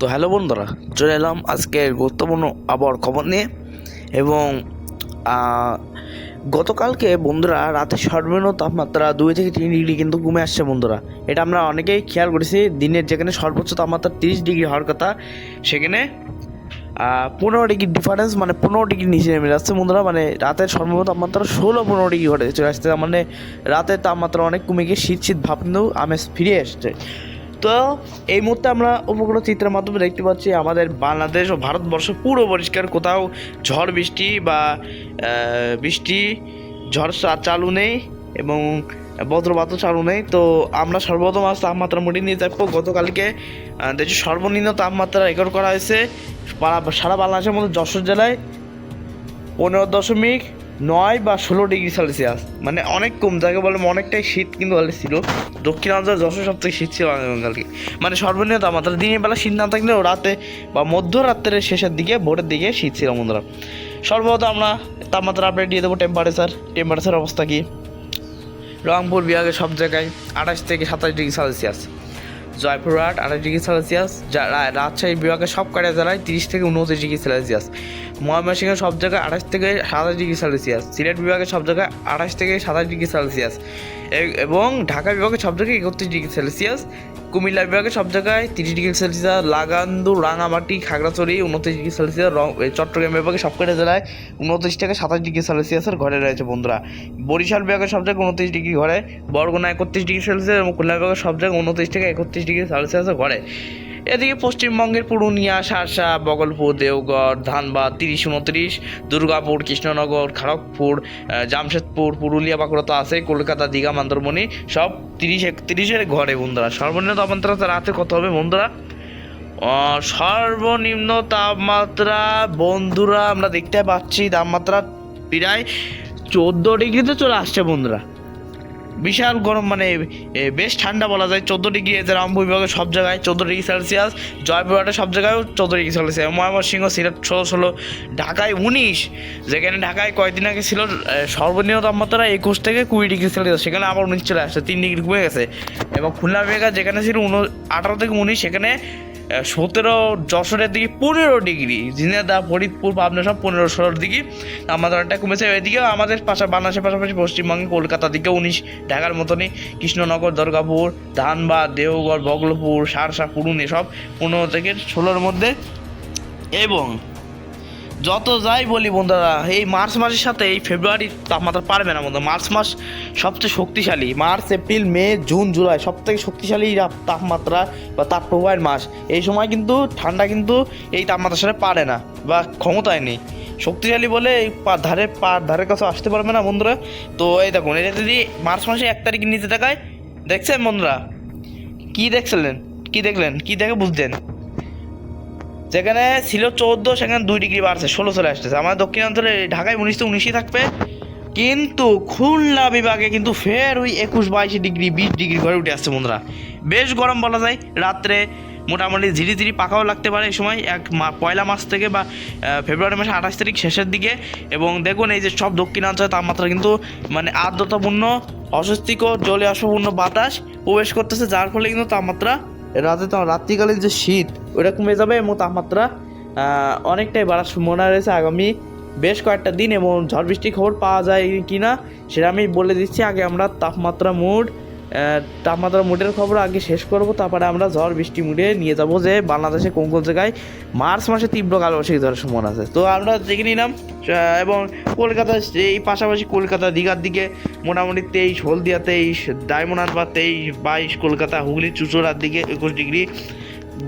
তো হ্যালো বন্ধুরা, চলে এলাম আজকের গুরুত্বপূর্ণ আবহাওয়ার খবর নিয়ে। এবং গতকালকে বন্ধুরা রাতে সর্বনিম্ন তাপমাত্রা 2 থেকে 3 ডিগ্রি কিন্তু কমে আসছে বন্ধুরা। এটা আমরা অনেকেই খেয়াল করেছি। দিনের যেখানে সর্বোচ্চ তাপমাত্রা 30 ডিগ্রি হওয়ার কথা, সেখানে 15 ডিগ্রি ডিফারেন্স, মানে 15 ডিগ্রি নিচে নেমে যাচ্ছে বন্ধুরা। মানে রাতের সর্বনিম্ন তাপমাত্রা 16-15 ডিগ্রি ঘটে চলে আসছে। মানে রাতের তাপমাত্রা অনেক কমে গিয়ে শীত ভাব কিন্তু আমেজ ফিরে এসছে। তো এই মুহূর্তে আমরা উপগ্রহ চিত্রের মাধ্যমে দেখতে পাচ্ছি আমাদের বাংলাদেশ ও ভারতবর্ষ পুরো পরিষ্কার, কোথাও ঝড় বৃষ্টি বা ঝড় চালু নেই এবং বজ্রপাতও চালু নেই। তো আমরা সর্বপ্রথম আজ তাপমাত্রা মোটি নিয়ে থাকবো। গতকালকে দেশের সর্বনিম্ন তাপমাত্রা রেকর্ড করা হয়েছে সারা বাংলাদেশের মধ্যে যশোর জেলায় 15.9 বা 16 ডিগ্রি সেলসিয়াস। মানে অনেক কম, যাকে বলে অনেকটাই শীত কিন্তু ছিল। দক্ষিণাঞ্চল যশোর সব থেকে শীত ছিল কালকে। মানে সর্বনিম্ন তাপমাত্রা দিনের বেলা শীত না থাকলেও রাতে বা মধ্যরাত্রের শেষের দিকে ভোরের দিকে শীত ছিল বন্ধুরা। সর্বপ্রথম আমরা তাপমাত্রা আপডেট দিয়ে দেবো। টেম্পারেচার অবস্থা কি? রংপুর বিভাগের সব জায়গায় 28 থেকে 27 degree Celsius, Joypurhat 28 degree Celsius, Rajshahi বিভাগের সব কয়টা জেলায় 30 থেকে 29 ডিগ্রি সেলসিয়াস, ময়মনসিংহের সব জায়গায় 28 থেকে 27 ডিগ্রি সেলসিয়াস, সিলেট বিভাগের সব জায়গায় 28 থেকে 27 ডিগ্রি সেলসিয়াস এবং ঢাকা বিভাগের সব জায়গায় 31 ডিগ্রি সেলসিয়াস, কুমিল্লা বিভাগের সব জায়গায় 30 ডিগ্রি সেলসিয়াস, লাগান্দু, রাঙামাটি, খাগড়াছড়ি 29 ডিগ্রি সেলসিয়াস, চট্টগ্রাম বিভাগের সব কয়টা জেলায় 29 থেকে 27 ডিগ্রি সেলসিয়াসের ঘরে রয়েছে বন্ধুরা। বরিশাল বিভাগের সব জায়গায় 29 ডিগ্রি ঘরে, বরগুনা 31 ডিগ্রি সেলসিয়াস এবং খুলনা বিভাগের সব জায়গায় 29 থেকে 31 ডিগ্রি সেলসিয়াসের ঘরে। এদিকে পশ্চিমবঙ্গের পুরুলিয়া, শার্শা, বগলপুর, দেওঘর, ধানবাদ 30-29, দুর্গাপুর, কৃষ্ণনগর, খড়গপুর, জামশেদপুর, পুরুলিয়া, বাঁকুড়া তো আছে, কলকাতা, দীঘা, মন্দারমণি সব 30-31-এর ঘরে বন্ধুরা। সর্বনিম্ন তাপমাত্রা রাতে কত হবে বন্ধুরা? সর্বনিম্ন তাপমাত্রা বন্ধুরা আমরা দেখতে পাচ্ছি তাপমাত্রা প্রায় 14 ডিগ্রিতে চলে আসছে বন্ধুরা। বিশাল গরম, মানে বেশ ঠান্ডা বলা যায়। 14 ডিগ্রি রংপুর বিভাগের সব জায়গায় 14 ডিগ্রি সেলসিয়াস, জয়পুরহাটের সব জায়গায়ও 14 ডিগ্রি সেলসিয়াস, ময়মনসিংহ, সিলেট 16, ঢাকায় 19, যেখানে ঢাকায় কয়েকদিন আগে ছিল সর্বনিম্ন তাপমাত্রা 21 থেকে 20 ডিগ্রি সেলসিয়াস, সেখানে আবার 19 চলে আসছে, 3 ডিগ্রি কমে গেছে। এবং খুলনা বিভাগ যেখানে ছিল 18 থেকে 19, সেখানে 17, যশোরের দিকে 15 ডিগ্রি, ঝিনাইদহ, ফরিদপুর, পাবনা সব 15-16 ডিগ্রি তাপমাত্রাটা কমেছে। এদিকে আমাদের বাংলাদেশের পাশাপাশি পশ্চিমবঙ্গে কলকাতার দিকে 19, ঢাকার মতনই কৃষ্ণনগর, দুর্গাপুর, ধানবাদ, দেওঘর, বগলপুর, শার্শা, পুরুলিয়া সব 15 থেকে 16-র মধ্যে। এবং যত যাই বলি বন্ধুরা, এই মার্চ মাসের সাথে এই ফেব্রুয়ারির তাপমাত্রা পারবে না বন্ধুরা। মার্চ মাস সবচেয়ে শক্তিশালী, মার্চ, এপ্রিল, মে, জুন, জুলাই সব থেকে শক্তিশালী তাপমাত্রা বা তাপপ্রবাহের মাস। এই সময় কিন্তু ঠান্ডা কিন্তু এই তাপমাত্রার সাথে পারে না বা ক্ষমতায় নেই, শক্তিশালী বলে এই ধারের কাছে আসতে পারবে না বন্ধুরা। তো এই দেখুন, এটা যদি মার্চ মাসে 1 তারিখের নিচে দেখায়, দেখছেন বন্ধুরা? কি দেখছিলেন, কি দেখলেন, কি দেখে বুঝছেন? যেখানে ছিল 14, সেখানে 2 ডিগ্রি বাড়ছে, 16 চলে আসতেছে। আমাদের দক্ষিণাঞ্চলে ঢাকায় 19 থাকবে, কিন্তু খুলনা বিভাগে কিন্তু ফের ওই 21-22 ডিগ্রি, 20 ডিগ্রি ঘরে উঠে আসছে বন্ধুরা। বেশ গরম বলা যায়। রাত্রে মোটামুটি ঝিরিঝিরি পাখাও লাগতে পারে এই সময়, পয়লা মাস থেকে বা ফেব্রুয়ারি মাসে 28 তারিখ শেষের দিকে। এবং দেখুন এই যে সব দক্ষিণাঞ্চলে তাপমাত্রা কিন্তু মানে আর্দ্রতাপূর্ণ, অস্বস্তিকর, জলে অশ্বপূর্ণ বাতাস প্রবেশ করতেছে, যার ফলে কিন্তু তাপমাত্রা রাত্রিকালীন যে শীত ওটা কমে যাবে এবং তাপমাত্রা অনেকটাই বাড়ার সম্ভাবনা রয়েছে আগামী বেশ কয়েকটা দিন। এবং ঝড় বৃষ্টির খবর পাওয়া যায় কি না সেটা আমি বলে দিচ্ছি। আগে আমরা তাপমাত্রা মুডের খবর আগে শেষ করব, তারপরে আমরা ঝড় বৃষ্টি মুডে নিয়ে যাব যে বাংলাদেশে কোন কোন জায়গায় মার্চ মাসে তীব্র কালবৈশাখী ঝড়ের সম্ভাবনা আছে। তো আমরা দেখে নিলাম। এবং কলকাতা, এই পাশাপাশি কলকাতা, দীঘার দিকে মোটামুটি 23, হলদিয়া 23, ডায়মন্ড হারবার 23-22, কলকাতা, হুগলি, চুঁচুড়ার দিকে 21 ডিগ্রি,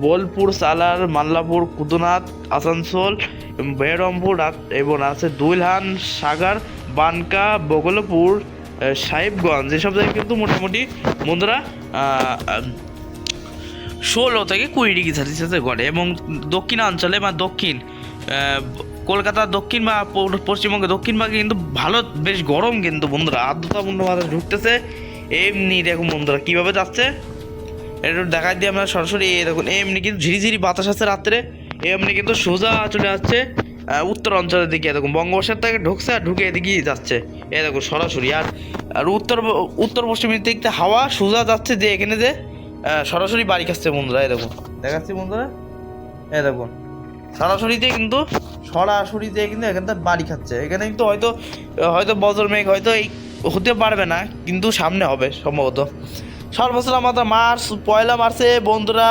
বোলপুর, সালার, মাল্লাপুর, কুদনাথ, আসানসোল, বেরমপুর এবং আছে দুলহান, সাগার, বানকা, বগলপুর, সাহেবগঞ্জ এসব জায়গায় কিন্তু মোটামুটি বন্ধুরা 16 থেকে 20 ডিগ্রি সেলসিয়াসে ঘটে। এবং দক্ষিণাঞ্চলে বা কলকাতার দক্ষিণ বা পশ্চিমবঙ্গের দক্ষিণ ভাগে কিন্তু ভালো বেশ গরম কিন্তু বন্ধুরা, আর্দ্রতাপূর্ণ বাতাস ঢুকতেছে। এমনি দেখুন বন্ধুরা কীভাবে যাচ্ছে, এটা দেখাই দিয়ে আমরা সরাসরি। দেখুন এমনি কিন্তু ঝিরিঝিরি বাতাস আছে রাত্রে, এমনি কিন্তু সোজা চলে যাচ্ছে উত্তর অঞ্চলের দিকে। দেখুন বঙ্গোপসাগর থেকে ঢুকছে আর ঢুকে এদিকেই যাচ্ছে, এই দেখুন সরাসরি। আর উত্তর পশ্চিম দিক থেকে হাওয়া সোজা যাচ্ছে, যে এখানে যে সরাসরি বাড়ি খাচ্ছে বন্ধুরা। এই দেখুন দেখাচ্ছি বন্ধুরা, দেখুন সরাসরিতে কিন্তু এখান থেকে বাড়ি খাচ্ছে। এখানে কিন্তু হয়তো হয়তো বজ্র মেঘ হয়তো এই হতে পারবে না, কিন্তু সামনে হবে সম্ভবত। সর্বোচ্চ তাপমাত্রা পয়লা মার্চে বন্ধুরা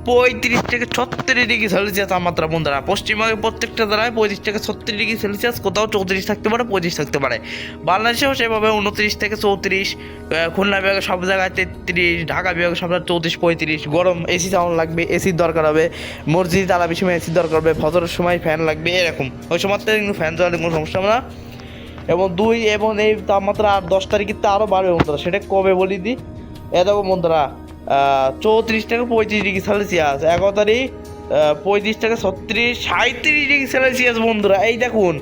35 থেকে 36 ডিগ্রি সেলসিয়াস তাপমাত্রা বন্ধুরা। পশ্চিমবঙ্গের প্রত্যেকটা জেলায় 35 থেকে 36 ডিগ্রি সেলসিয়াস, কোথাও 34 থাকতে পারে, 25 থাকতে পারে। বাংলাদেশেও সেভাবে 29 থেকে 34, খুলনা বিভাগে সব জায়গায় 33, ঢাকা বিভাগে সব জায়গায় 34-35 গরম। এসি চালানো লাগবে, এসির দরকার হবে। মসজিদ তারাবির সময় এসির দরকার হবে, ফজরের সময় ফ্যান লাগবে এরকম। ওই সময় কিন্তু ফ্যান চালালে কোনো সমস্যা হবে না। এবং এই তাপমাত্রা আর 10 তারিখের তো আরও বাড়বে বন্ধুরা, সেটা কবে বলি দিই। দেখো বন্ধুরা 34 থেকে 35 ডিগ্রি সেলসিয়াস। 11 তারিখ 35 থেকে 36, 37 ডিগ্রি সেলসিয়াস বন্ধুরা। এই দেখুন,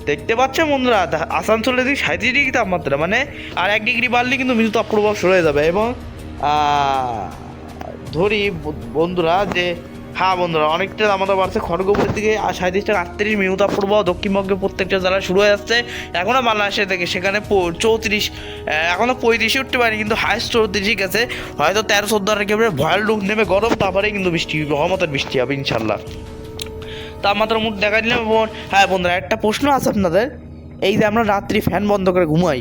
দেখতে পাচ্ছেন বন্ধুরা, আসানসোলের দিকে 37 ডিগ্রি তাপমাত্রা, মানে আর 1 ডিগ্রি বাড়লে কিন্তু মৃদু তাপপ্রবাহ শুরু হয়ে যাবে। এবং ধরি বন্ধুরা যে হ্যাঁ বন্ধুরা, অনেকটা তাপমাত্রা বাড়ছে। খড়গপুরের দিকে 37 থেকে 38 মৃদু তাপপ্রবাহ, দক্ষিণবঙ্গের প্রত্যেকটা জেলায় শুরু হয়ে যাচ্ছে। এখনও বাংলাদেশে থেকে সেখানে 34, এখনও 35 উঠতে পারেনি, কিন্তু হাইস্ট 34 গেছে। হয়তো 13-14 তারিখে ভয়াল রূপ নেমে গরম, তারপরে কিন্তু বৃষ্টি, রহমতের বৃষ্টি হবে ইনশাল্লাহ। তাপমাত্রা মুঠ দেখা দিলাম। এবং হ্যাঁ বন্ধুরা, একটা প্রশ্ন আছে আপনাদের, এই যে আমরা রাত্রি ফ্যান বন্ধ করে ঘুমাই,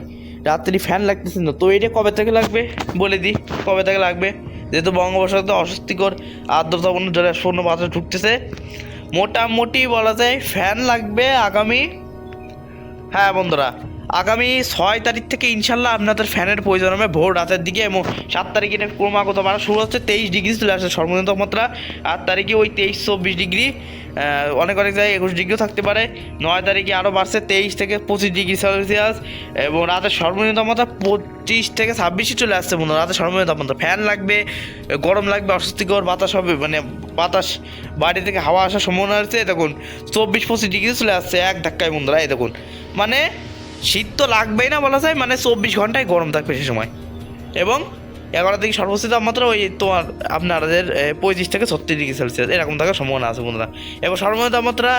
রাত্রি ফ্যান লাগতেছে না, তো এটা কবে থেকে লাগবে বলে দিই। কবে থেকে লাগবে, যেহেতু বঙ্গোপসাগরে অস্বস্তিকর আর্দ্রতাপূর্ণ জলশূন্য বাতাস ঢুকতেছে, মোটামুটি বলা যায় ফ্যান লাগবে আগামী, হ্যাঁ বন্ধুরা, আগামী 6 তারিখ থেকে ইনশাল্লাহ আপনাদের ফ্যানের প্রয়োজন হবে ভোর রাতের দিকে। এবং 7 তারিখে ক্রমাগত বাড়া শুরু হচ্ছে, 23 ডিগ্রি চলে আসছে সর্বনিম্ন তাপমাত্রা। 8 তারিখে ওই 23-24 ডিগ্রি, অনেক জায়গায় 21 ডিগ্রিও থাকতে পারে। 9 তারিখে আরও বাড়ছে 23 থেকে 25 ডিগ্রি সেলসিয়াস। এবং রাতের সর্বনিম্ন তাপমাত্রা 25 থেকে 26 চলে আসছে বন্ধুরা। রাতের সর্বনিম্ন তাপমাত্রা ফ্যান লাগবে, গরম লাগবে, অস্বস্তিকর বাতাস হবে, মানে বাতাস বাইরে থেকে হাওয়া আসার সম্ভাবনা আছে। দেখুন 24-25 ডিগ্রি চলে আসছে এক ধাক্কায় বন্ধুরা। এই দেখুন, মানে শীত তো লাগবেই না বলা যায়, মানে 24 ঘন্টায় গরম থাকবে সে সময়। এবং 11 থেকে সর্বোচ্চ তাপমাত্রা ওই তোমার আপনাদের 35 থেকে 36 ডিগ্রি সেলসিয়াস এরকম থাকার সম্ভাবনা আছে বন্ধুরা। এবং সর্বনিম্ন তাপমাত্রা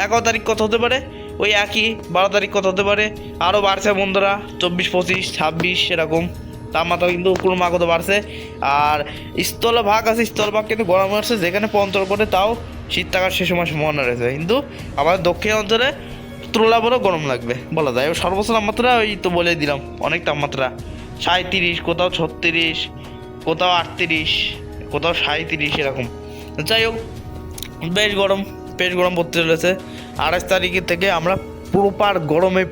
11 তারিখ কত হতে পারে, ওই একই। 12 তারিখ কত হতে পারে, আরও বাড়ছে বন্ধুরা, 24-25, 26 এরকম তাপমাত্রা কিন্তু ক্রমাগত বাড়ছে। আর স্থলভাগ আছে, স্থলভাগ কিন্তু গরম আসছে, যেখানে 15 করে তাও শীত থাকার সে সময় সম্ভাবনা রয়েছে। কিন্তু আমাদের দক্ষিণ অঞ্চলে তুলনামূলক গরম লাগবে বলা যায়। সর্বোচ্চ তাপমাত্রা ওই তো বলে দিলাম, অনেক তাপমাত্রা 37, কোথাও 36, কোথাও 38, কোথাও 37 এরকম। যাই হোক, বেশ গরম পড়তে চলেছে। 28 তারিখের থেকে আমরা প্রপার গরমে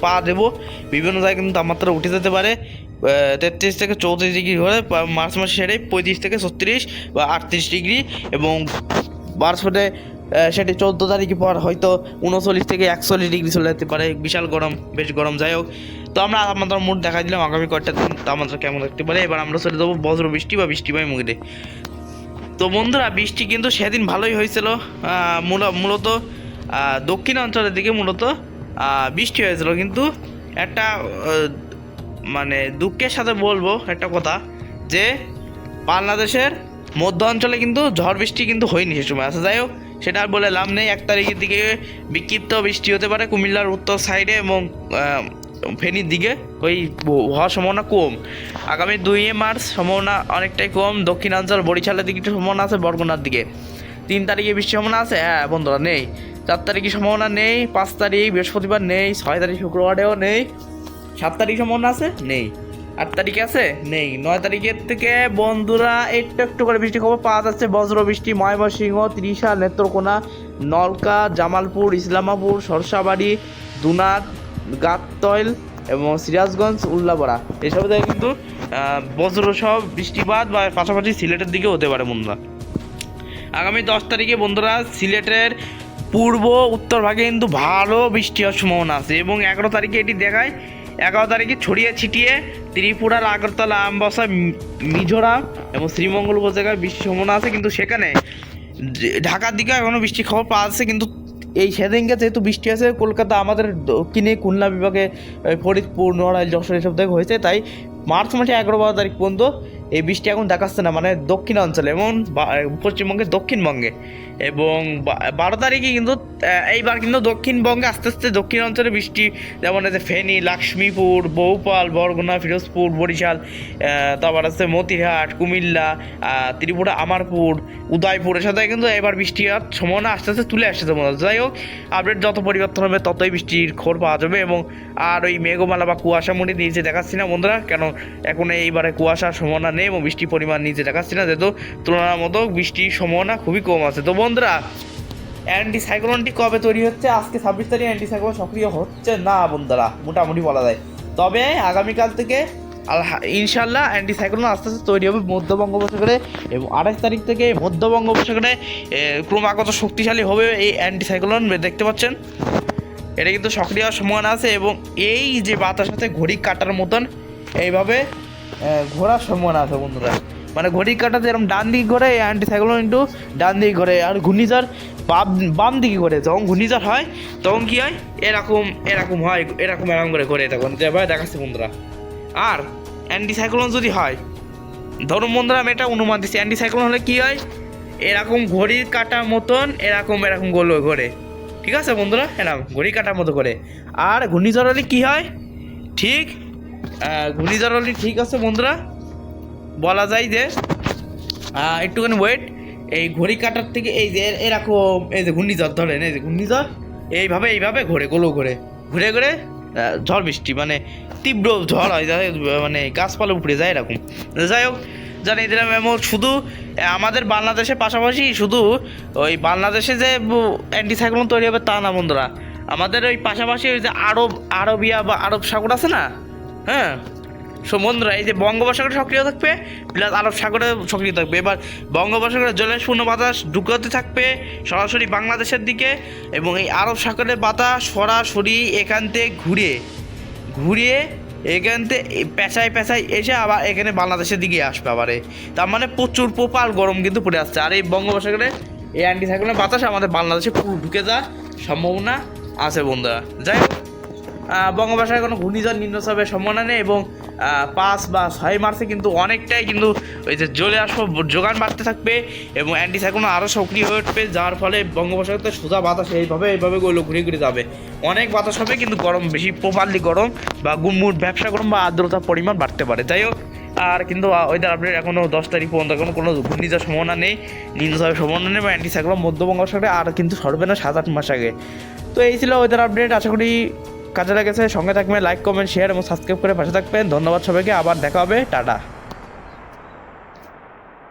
পা দেবো। বিভিন্ন জায়গায় কিন্তু তাপমাত্রা উঠে যেতে পারে 33 থেকে 34 ডিগ্রি হলে, মার্চ মাসে সেটাই 35 থেকে 36 বা 38 ডিগ্রি। এবং মার্চ মাসে সেটি 14 তারিখের পর হয়তো 39 থেকে 41 ডিগ্রি চলে যেতে পারে। বিশাল গরম, বেশ গরম। যাই হোক, তো আমরা তাপমাত্রার মুড দেখা দিলাম আগামী কয়েকটা দিন তাপমাত্রা কেমন থাকতে পারে। এবার আমরা চলে যাবো বজ্র বৃষ্টি বা বৃষ্টিময় মুখে। তো বন্ধুরা, বৃষ্টি কিন্তু সেদিন ভালোই হয়েছিল। মূলত দক্ষিণ অঞ্চলের দিকে মূলত বৃষ্টি হয়েছিল, কিন্তু একটা মানে দুঃখের সাথে বলবো একটা কথা, যে বাংলাদেশের মধ্য অঞ্চলে কিন্তু ঝড় বৃষ্টি কিন্তু হয়নি সে সময়। আচ্ছা যাই হোক, সেটা আর বলে লাভ নেই। 1 তারিখের দিকে বিক্ষিপ্ত বৃষ্টি হতে পারে কুমিল্লার উত্তর সাইডে এবং ফেনীর দিকে, ওই হওয়ার সম্ভাবনা কম। আগামী 2 মার্চ সম্ভাবনা অনেকটাই কম। দক্ষিণাঞ্চল বরিশালের দিকে সম্ভাবনা আছে, বরগুনার দিকে। 3 তারিখে বৃষ্টির সম্ভাবনা আছে, হ্যাঁ বন্ধুরা নেই। 4 তারিখে সম্ভাবনা নেই, 5 তারিখ বৃহস্পতিবার নেই, 6 তারিখ শুক্রবারেও নেই, 7 তারিখ সম্ভাবনা আছে নেই, 8 তারিখে আছে নেই। 9 তারিখের থেকে বন্ধুরা একটু করে বৃষ্টি খবর পাওয়া যাচ্ছে। বজ্র বৃষ্টি ময়মনসিংহ, ত্রিশা, নেত্রকোনা, নলকা, জামালপুর, ইসলামাপুর, সরসাবাড়ি, দুনাদ, গাততৈল এবং সিরাজগঞ্জ, উল্লাপাড়া এসব জায়গায় কিন্তু বজ্র সহ বৃষ্টিপাত বা পাশাপাশি সিলেটের দিকে হতে পারে বন্ধুরা। আগামী 10 তারিখে বন্ধুরা সিলেটের পূর্ব উত্তর ভাগে কিন্তু ভালো বৃষ্টি হওয়ার সম্ভাবনা আছে। এবং 11 তারিখে এটি দেখায়, 11 তারিখে ছড়িয়ে ছিটিয়ে ত্রিপুরার আগরতলা, আমবাসা, মিজোরাম এবং শ্রীমঙ্গল উপজেলায় বৃষ্টির সম্ভাবনা আছে। কিন্তু সেখানে ঢাকার দিকে এখনও বৃষ্টির খবর পাওয়া যাচ্ছে। কিন্তু এই সেদিনকে যেহেতু বৃষ্টি আছে কলকাতা, আমাদের দক্ষিণে খুলনা বিভাগে ফরিদপুর, নড়াইল, যশোর এসব থেকে হয়েছে, তাই মার্চ মাসে 11-12 তারিখ পর্যন্ত এই বৃষ্টি এখন দেখাচ্ছে না, মানে দক্ষিণ অঞ্চলে এমন পশ্চিমবঙ্গের দক্ষিণবঙ্গে, এবং 12 তারিখে কিন্তু এইবার কিন্তু দক্ষিণবঙ্গে আস্তে আস্তে দক্ষিণ অঞ্চলে বৃষ্টি, যেমন আছে ফেনী, লক্ষ্মীপুর, বহুপাল, বরগুনা, ফিরোজপুর, বরিশাল, তারপর আছে মতিরহাট, কুমিল্লা, ত্রিপুরা, আমারপুর, উদয়পুরের সাথে কিন্তু এবার বৃষ্টি আর সম্ভাবনা আস্তে আস্তে তুলে আসছে মনে হচ্ছে। যাই হোক, আপডেট যত পরিবর্তন হবে ততই বৃষ্টির খবর পাওয়া যাবে, এবং আর ওই মেঘমালা বা কুয়াশা মুড়ি নিচে দেখাচ্ছি না বন্ধুরা, কেন এখন এইবারে কুয়াশার সম্ভাবনা নেই এবং বৃষ্টির পরিমাণ নিচে দেখাচ্ছি না, যেহেতু তুলনামূলক বৃষ্টির সম্ভাবনা খুবই কম আছে। তো বন্ধুরা, অ্যান্টি সাইক্লোনটি কবে তৈরি হচ্ছে? আজকে 26 তারিখ অ্যান্টি সাইক্লোন সক্রিয় হচ্ছে না বন্ধুরা, মোটামুটি বলা যায়। তবে আগামীকাল থেকে ইনশাল্লাহ অ্যান্টি সাইক্লোন আস্তে আস্তে তৈরি হবে মধ্য বঙ্গোপসাগরে, এবং 28 তারিখ থেকে মধ্য বঙ্গোপসাগরে ক্রমাগত শক্তিশালী হবে এই অ্যান্টি সাইক্লোন। দেখতে পাচ্ছেন এটা কিন্তু সক্রিয় হওয়ার সম্ভাবনা আছে, এবং এই যে বাতার সাথে ঘড়ি কাটার মতন এইভাবে ঘোরার সম্ভাবনা আছে বন্ধুরা। মানে ঘড়ি কাটাতে এরকম ডান দিকে ঘোরে, অ্যান্টি সাইক্লোন কিন্তু ডান দিকে ঘোরে, আর ঘূর্ণিঝড় বাম দিকে ঘোরে। যখন ঘূর্ণিঝড় হয় তখন কী হয়, এরকম হয়, এরকম করে ঘোরে, তখন যেভাবে দেখাচ্ছে বন্ধুরা। আর অ্যান্টি সাইক্লোন যদি হয়, ধরুন বন্ধুরা আমি এটা অনুমান দিচ্ছি, অ্যান্টি সাইক্লোন হলে কী হয়, এরকম ঘড়ির কাটার মতন এরকম গোল ঘোরে, ঠিক আছে বন্ধুরা, এরকম ঘড়ি কাটার মতো করে। আর ঘূর্ণিঝড় হলে কী হয়, ঠিক ঘূর্ণিঝড় হলে ঠিক আছে বন্ধুরা, বলা যায় যে একটুখানি ওয়েট, এই ঘড়ি কাটার থেকে এই যে এরকম, এই যে ঘূর্ণিঝড় ধরেন, এই যে ঘূর্ণিঝড় এইভাবে ঘোরে, ঘুরে ঝড় বৃষ্টি, মানে তীব্র ঝড় হয়, মানে গাছপালা উপড়ে যায় এরকম। যাই হোক, জানিয়ে দিলাম। এবং শুধু আমাদের বাংলাদেশের পাশাপাশি শুধু ওই বাংলাদেশে যে অ্যান্টি সাইক্লোন তৈরি হবে তা না বন্ধুরা, আমাদের ওই পাশাপাশি ওই যে আরবিয়া বা আরব সাগর আছে না, হ্যাঁ, বন্ধুরা এই যে বঙ্গোপসাগরে সক্রিয় থাকবে প্লাস আরব সাগরে সক্রিয় থাকবে। এবার বঙ্গোপসাগরে জলশূন্য বাতাস ঢুকতে থাকবে সরাসরি বাংলাদেশের দিকে, এবং এই আরব সাগরের বাতাস সরাসরি এখান থেকে ঘুরিয়ে এখান থেকে পেঁচায় এসে আবার এখানে বাংলাদেশের দিকে আসবে আবারে। তার মানে প্রচুর প্রপাল গরম কিন্তু পড়ে আসছে। আর এই বঙ্গোপসাগরে এই অ্যান্টি সাইক্লোনের বাতাস আমাদের বাংলাদেশে পুরো ঢুকে যাওয়ার সম্ভাবনা আছে বন্ধুরা। যাই হোক, বঙ্গোপসাগরে কোনো ঘূর্ণিঝড় নিম্নচাপের সম্ভাবনা নেই, এবং 5 বা 6 মার্চে কিন্তু অনেকটাই কিন্তু ওই যে জ্বলে আসবো যোগান বাড়তে থাকবে, এবং অ্যান্টি সাইক্লোন আরও সক্রিয় হয়ে উঠবে, যার ফলে বঙ্গোপসাগরতে সোজা বাতাস এইভাবে ঘুরে যাবে। অনেক বাতাস হবে কিন্তু গরম বেশি, প্রপারলি গরম বা গুমুট ব্যবসা গরম বা আর্দ্রতার পরিমাণ বাড়তে পারে। যাই হোক, আর কিন্তু ওয়েদার আপডেট এখনও 10 তারিখ পর্যন্ত কোনো ঘূর্ণিঝড় সম্ভাবনা নেই, নিম্নচাপের সম্ভাবনা নেই, বা অ্যান্টি সাইক্লোন মধ্য বঙ্গোপসাগরে আর কিন্তু সরবে না 7-8 মাস আগে। তো এই ছিল ওয়েদার আপডেট, আশা করি কাজে লেগেছে। সঙ্গে থাকবেন, লাইক, কমেন্ট, শেয়ার এবং সাবস্ক্রাইব করে পাশে থাকবেন। ধন্যবাদ সবাইকে, আবার দেখা হবে, টাটা।